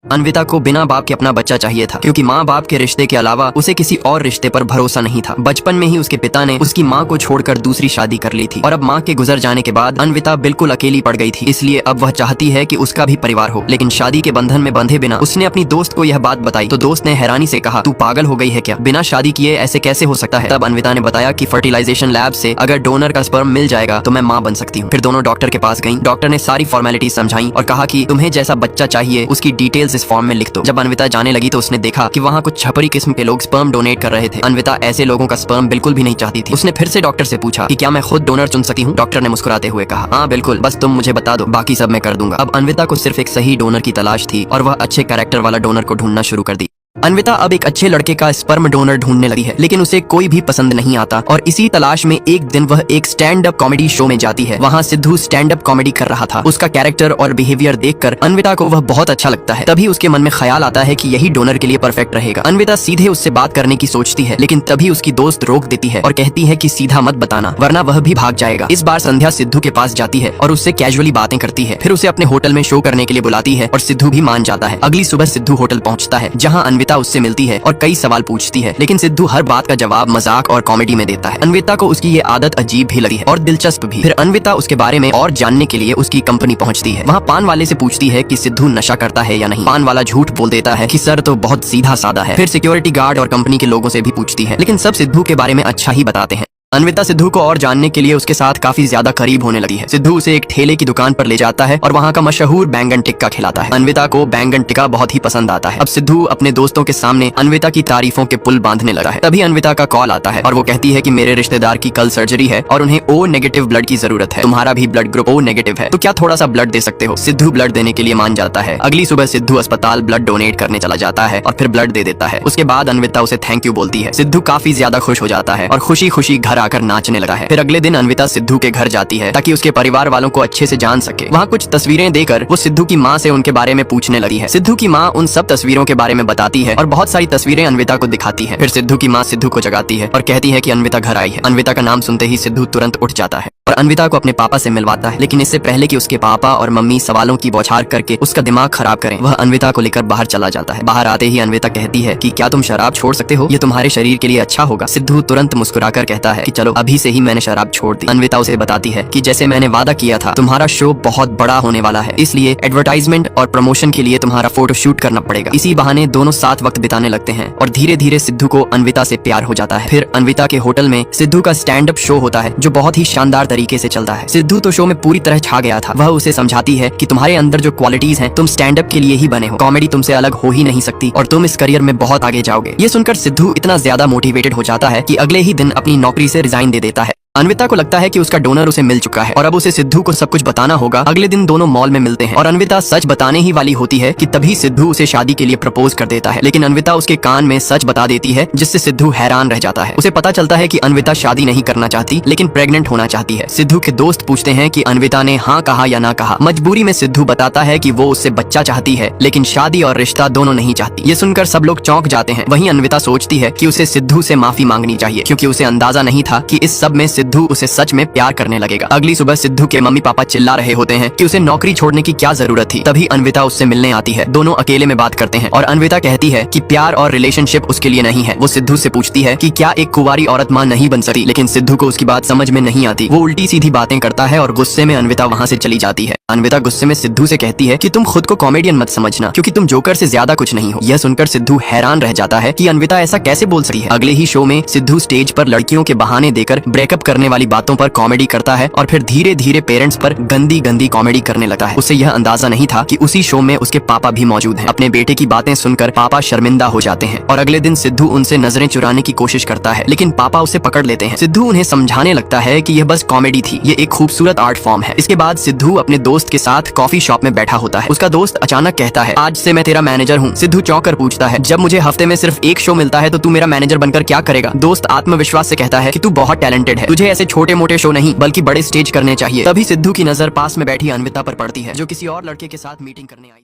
अन्विता को बिना बाप के अपना बच्चा चाहिए था, क्योंकि माँ बाप के रिश्ते के अलावा उसे किसी और रिश्ते पर भरोसा नहीं था। बचपन में ही उसके पिता ने उसकी माँ को छोड़कर दूसरी शादी कर ली थी और अब माँ के गुजर जाने के बाद अन्विता बिल्कुल अकेली पड़ गई थी। इसलिए अब वह चाहती है कि उसका भी परिवार हो, लेकिन शादी के बंधन में बंधे बिना उसने अपनी दोस्त को यह बात बताई तो दोस्त ने हैरानी से कहा, तू पागल हो गई है क्या? बिना शादी किए ऐसे कैसे हो सकता है? तब अन्विता ने बताया कि फर्टिलाइजेशन लैब से अगर डोनर का स्पर्म मिल जाएगा तो मैं माँ बन सकती हूँ। फिर दोनों डॉक्टर के पास गईं। डॉक्टर ने सारी फॉर्मेलिटी समझाई और कहा कि तुम्हें जैसा बच्चा चाहिए उसकी डिटेल्स इस फॉर्म में लिख दो। जब अन्विता जाने लगी तो उसने देखा कि वहाँ कुछ छपरी किस्म के लोग स्पर्म डोनेट कर रहे थे। अन्विता ऐसे लोगों का स्पर्म बिल्कुल भी नहीं चाहती थी। उसने फिर से डॉक्टर से पूछा कि क्या मैं खुद डोनर चुन सकती हूँ? डॉक्टर ने मुस्कुराते हुए कहा, हाँ बिल्कुल, बस तुम मुझे बता दो, बाकी सब मैं कर दूंगा। अब अन्विता को सिर्फ एक सही डोनर की तलाश थी और वह अच्छे कैरेक्टर वाला डोनर को ढूंढना शुरू कर दी। अन्विता अब एक अच्छे लड़के का स्पर्म डोनर ढूंढने लगी है, लेकिन उसे कोई भी पसंद नहीं आता और इसी तलाश में एक दिन वह एक स्टैंड अप कॉमेडी शो में जाती है। वहाँ सिद्धू स्टैंड अप कॉमेडी कर रहा था। उसका कैरेक्टर और बिहेवियर देखकर अन्विता को वह बहुत अच्छा लगता है। तभी उसके मन में ख्याल आता है कि यही डोनर के लिए परफेक्ट रहेगा। अन्विता सीधे उससे बात करने की सोचती है, लेकिन तभी उसकी दोस्त रोक देती है और कहती है कि सीधा मत बताना वरना वह भी भाग जाएगा। इस बार संध्या सिद्धू के पास जाती है और उससे कैजुअली बातें करती है। फिर उसे अपने होटल में शो करने के लिए बुलाती है और सिद्धू भी मान जाता है। अगली सुबह सिद्धू होटल पहुँचता है, जहाँ अन्विता उससे मिलती है और कई सवाल पूछती है, लेकिन सिद्धू हर बात का जवाब मजाक और कॉमेडी में देता है। अन्विता को उसकी ये आदत अजीब भी लगी है और दिलचस्प भी। फिर अन्विता उसके बारे में और जानने के लिए उसकी कंपनी पहुंचती है। वहाँ पान वाले से पूछती है कि सिद्धू नशा करता है या नहीं। पान वाला झूठ बोल देता है कि सर तो बहुत सीधा साधा है। फिर सिक्योरिटी गार्ड और कंपनी के लोगों से भी पूछती है, लेकिन सब सिद्धू के बारे में अच्छा ही बताते हैं। अन्विता सिद्धू को और जानने के लिए उसके साथ काफी ज्यादा करीब होने लगी है। सिद्धू उसे एक ठेले की दुकान पर ले जाता है और वहाँ का मशहूर बैंगन टिक्का खिलाता है। अन्विता को बैंगन टिक्का बहुत ही पसंद आता है। अब सिद्धू अपने दोस्तों के सामने अन्विता की तारीफों के पुल बांधने लगा है। तभी अन्विता का कॉल आता है और वो कहती है कि मेरे रिश्तेदार की कल सर्जरी है और उन्हें ओ नेगेटिव ब्लड की जरूरत है। तुम्हारा भी ब्लड ग्रुप ओ नेगेटिव है, तो क्या थोड़ा सा ब्लड दे सकते हो? सिद्धू ब्लड देने के लिए मान जाता है। अगली सुबह सिद्धू अस्पताल ब्लड डोनेट करने चला जाता है और फिर ब्लड दे देता है। उसके बाद अन्विता उसे थैंक यू बोलती है। सिद्धू काफी ज्यादा खुश हो जाता है और खुशी खुशी घर आकर नाचने लगा है। फिर अगले दिन अन्विता सिद्धू के घर जाती है ताकि उसके परिवार वालों को अच्छे से जान सके। वहाँ कुछ तस्वीरें देकर वो सिद्धू की माँ से उनके बारे में पूछने लगी है। सिद्धू की माँ उन सब तस्वीरों के बारे में बताती है और बहुत सारी तस्वीरें अन्विता को दिखाती है। फिर सिद्धू की माँ सिद्धू को जगाती है और कहती है कि अन्विता घर आई है। अन्विता का नाम सुनते ही सिद्धू तुरंत उठ जाता है और अन्विता को अपने पापा से मिलवाता है, लेकिन इससे पहले कि उसके पापा और मम्मी सवालों की बौछार करके उसका दिमाग खराब करें, वह अन्विता को लेकर बाहर चला जाता है। बाहर आते ही अन्विता कहती है कि क्या तुम शराब छोड़ सकते हो? ये तुम्हारे शरीर के लिए अच्छा होगा। सिद्धू तुरंत मुस्कुराकर कहता है कि चलो अभी से ही मैंने शराब छोड़ दी। अन्विता उसे बताती है कि जैसे मैंने वादा किया था, तुम्हारा शो बहुत बड़ा होने वाला है, इसलिए एडवर्टाइजमेंट और प्रमोशन के लिए तुम्हारा फोटो शूट करना पड़ेगा। इसी बहाने दोनों साथ वक्त बिताने लगते हैं और धीरे धीरे सिद्धू को अन्विता से प्यार हो जाता है। फिर अन्विता के होटल में सिद्धू का स्टैंड अप शो होता है जो बहुत ही शानदार तरीके से चलता है। सिद्धू तो शो में पूरी तरह छा गया था। वह उसे समझाती है कि तुम्हारे अंदर जो क्वालिटीज हैं, तुम स्टैंड अप के लिए ही बने हो, कॉमेडी तुमसे अलग हो ही नहीं सकती और तुम इस करियर में बहुत आगे जाओगे। ये सुनकर सिद्धू इतना ज्यादा मोटिवेटेड हो जाता है कि अगले ही दिन अपनी नौकरी से रिजाइन दे देता है। अन्विता को लगता है कि उसका डोनर उसे मिल चुका है और अब उसे सिद्धू को सब कुछ बताना होगा। अगले दिन दोनों मॉल में मिलते हैं और अन्विता सच बताने ही वाली होती है कि तभी सिद्धू उसे शादी के लिए प्रपोज कर देता है, लेकिन अन्विता उसके कान में सच बता देती है, जिससे सिद्धू हैरान रह जाता है। उसे पता चलता है कि अन्विता शादी नहीं करना चाहती, लेकिन प्रेग्नेंट होना चाहती है। सिद्धू के दोस्त पूछते हैं कि अन्विता ने हाँ कहा या ना कहा। मजबूरी में सिद्धू बताता है कि वो उससे बच्चा चाहती है, लेकिन शादी और रिश्ता दोनों नहीं चाहती। ये सुनकर सब लोग चौंक जाते हैं। वहीं अन्विता सोचती है कि उसे सिद्धू से माफी मांगनी चाहिए, क्योंकि उसे अंदाजा नहीं था कि इस सब में सिद्धू उसे सच में प्यार करने लगेगा। अगली सुबह सिद्धू के मम्मी पापा चिल्ला रहे होते हैं कि उसे नौकरी छोड़ने की क्या जरूरत थी। तभी अन्विता उससे मिलने आती है। दोनों अकेले में बात करते हैं और अन्विता कहती है कि प्यार और रिलेशनशिप उसके लिए नहीं है। वो सिद्धू से पूछती है कि क्या एक कुंवारी औरत मां नहीं बन सकती, लेकिन सिद्धू को उसकी बात समझ में नहीं आती। वो उल्टी सीधी बातें करता है और गुस्से में अन्विता वहाँ से चली जाती है। अन्विता गुस्से में सिद्धू से कहती है कि तुम खुद को कॉमेडियन मत समझना, क्योंकि तुम जोकर से ज्यादा कुछ नहीं हो। यह सुनकर सिद्धू हैरान रह जाता है कि अन्विता ऐसा कैसे बोल सकती है। अगले ही शो में सिद्धू स्टेज पर लड़कियों के बहाने देकर ब्रेकअप करने वाली बातों पर कॉमेडी करता है और फिर धीरे धीरे पेरेंट्स पर गंदी गंदी कॉमेडी करने लगता है। उसे यह अंदाजा नहीं था कि उसी शो में उसके पापा भी मौजूद हैं। अपने बेटे की बातें सुनकर पापा शर्मिंदा हो जाते हैं और अगले दिन सिद्धू उनसे नजरें चुराने की कोशिश करता है, लेकिन पापा उसे पकड़ लेते हैं। सिद्धू उन्हें समझाने लगता है कि यह बस कॉमेडी थी, ये एक खूबसूरत आर्ट फॉर्म है। इसके बाद सिद्धू अपने दोस्त के साथ कॉफी शॉप में बैठा होता है। उसका दोस्त अचानक कहता है, आज से मैं तेरा मैनेजर हूँ। सिद्धू चौंक कर पूछता है, जब मुझे हफ्ते में सिर्फ एक शो मिलता है तो तू मेरा मैनेजर बनकर क्या करेगा? दोस्त आत्मविश्वास से कहता है कि तू बहुत टैलेंटेड है, तुझे ऐसे छोटे मोटे शो नहीं बल्कि बड़े स्टेज करने चाहिए। तभी सिद्धू की नजर पास में बैठी अन्विता पर पड़ती है, जो किसी और लड़के के साथ मीटिंग करने आई थी।